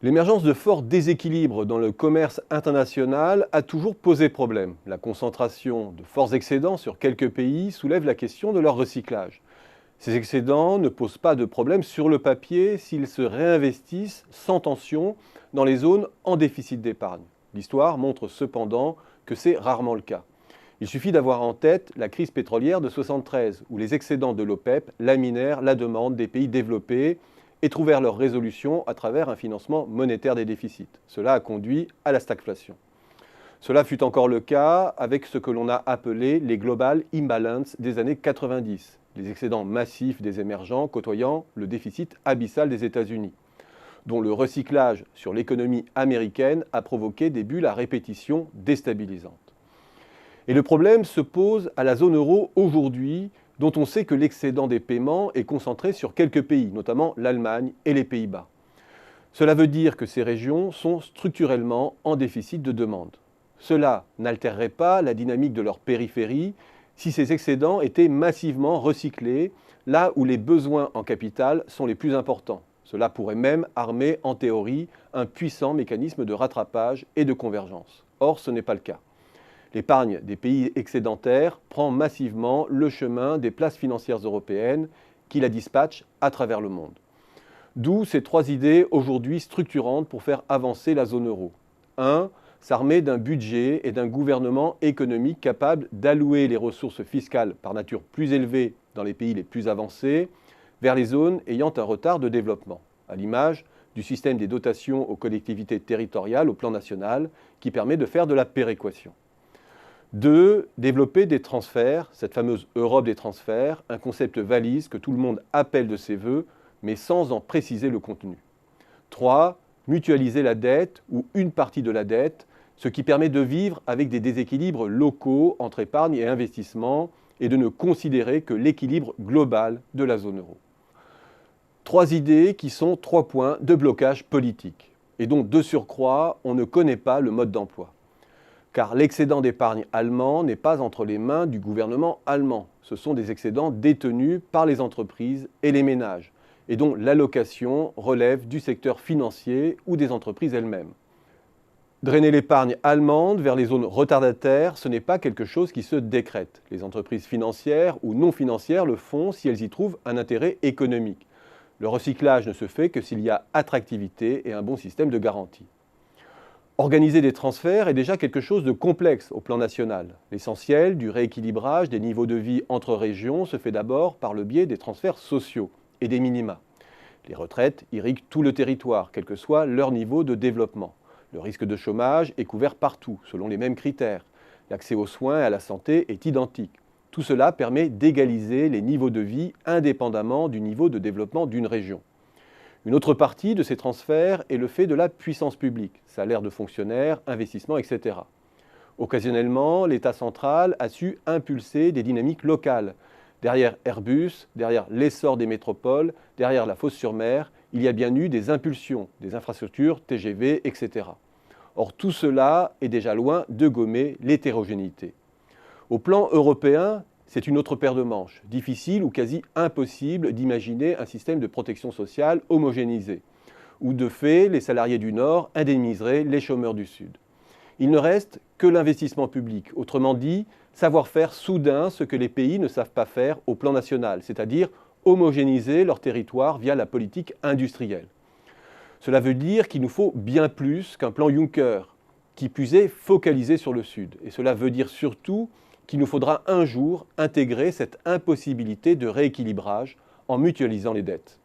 L'émergence de forts déséquilibres dans le commerce international a toujours posé problème. La concentration de forts excédents sur quelques pays soulève la question de leur recyclage. Ces excédents ne posent pas de problème sur le papier s'ils se réinvestissent sans tension dans les zones en déficit d'épargne. L'histoire montre cependant que c'est rarement le cas. Il suffit d'avoir en tête la crise pétrolière de 1973, où les excédents de l'OPEP laminèrent la demande des pays développés et trouvèrent leur résolution à travers un financement monétaire des déficits. Cela a conduit à la stagflation. Cela fut encore le cas avec ce que l'on a appelé les Global Imbalance des années 90, les excédents massifs des émergents côtoyant le déficit abyssal des États-Unis, dont le recyclage sur l'économie américaine a provoqué des bulles à répétition déstabilisantes. Et le problème se pose à la zone euro aujourd'hui, dont on sait que l'excédent des paiements est concentré sur quelques pays, notamment l'Allemagne et les Pays-Bas. Cela veut dire que ces régions sont structurellement en déficit de demande. Cela n'altérerait pas la dynamique de leur périphérie si ces excédents étaient massivement recyclés là où les besoins en capital sont les plus importants. Cela pourrait même armer en théorie un puissant mécanisme de rattrapage et de convergence. Or, ce n'est pas le cas. L'épargne des pays excédentaires prend massivement le chemin des places financières européennes qui la dispatchent à travers le monde. D'où ces trois idées aujourd'hui structurantes pour faire avancer la zone euro. 1. S'armer d'un budget et d'un gouvernement économique capable d'allouer les ressources fiscales par nature plus élevées dans les pays les plus avancés vers les zones ayant un retard de développement, à l'image du système des dotations aux collectivités territoriales au plan national qui permet de faire de la péréquation. 2. Développer des transferts, cette fameuse Europe des transferts, un concept valise que tout le monde appelle de ses vœux, mais sans en préciser le contenu. 3. Mutualiser la dette ou une partie de la dette, ce qui permet de vivre avec des déséquilibres locaux entre épargne et investissement et de ne considérer que l'équilibre global de la zone euro. Trois idées qui sont 3 points de blocage politique et dont de surcroît on ne connaît pas le mode d'emploi. Car l'excédent d'épargne allemand n'est pas entre les mains du gouvernement allemand. Ce sont des excédents détenus par les entreprises et les ménages, et dont l'allocation relève du secteur financier ou des entreprises elles-mêmes. Drainer l'épargne allemande vers les zones retardataires, ce n'est pas quelque chose qui se décrète. Les entreprises financières ou non financières le font si elles y trouvent un intérêt économique. Le recyclage ne se fait que s'il y a attractivité et un bon système de garantie. Organiser des transferts est déjà quelque chose de complexe au plan national. L'essentiel du rééquilibrage des niveaux de vie entre régions se fait d'abord par le biais des transferts sociaux et des minima. Les retraites irriguent tout le territoire, quel que soit leur niveau de développement. Le risque de chômage est couvert partout, selon les mêmes critères. L'accès aux soins et à la santé est identique. Tout cela permet d'égaliser les niveaux de vie indépendamment du niveau de développement d'une région. Une autre partie de ces transferts est le fait de la puissance publique, salaires de fonctionnaires, investissements, etc. Occasionnellement, l'État central a su impulser des dynamiques locales. Derrière Airbus, derrière l'essor des métropoles, derrière la Fos-sur-Mer, il y a bien eu des impulsions, des infrastructures, TGV, etc. Or, tout cela est déjà loin de gommer l'hétérogénéité. Au plan européen, c'est une autre paire de manches, difficile ou quasi impossible d'imaginer un système de protection sociale homogénéisé, où de fait les salariés du Nord indemniseraient les chômeurs du Sud. Il ne reste que l'investissement public, autrement dit, savoir faire soudain ce que les pays ne savent pas faire au plan national, c'est-à-dire homogénéiser leur territoire via la politique industrielle. Cela veut dire qu'il nous faut bien plus qu'un plan Juncker, qui plus est focalisé sur le Sud. Et cela veut dire surtout qu'il nous faudra un jour intégrer cette impossibilité de rééquilibrage en mutualisant les dettes.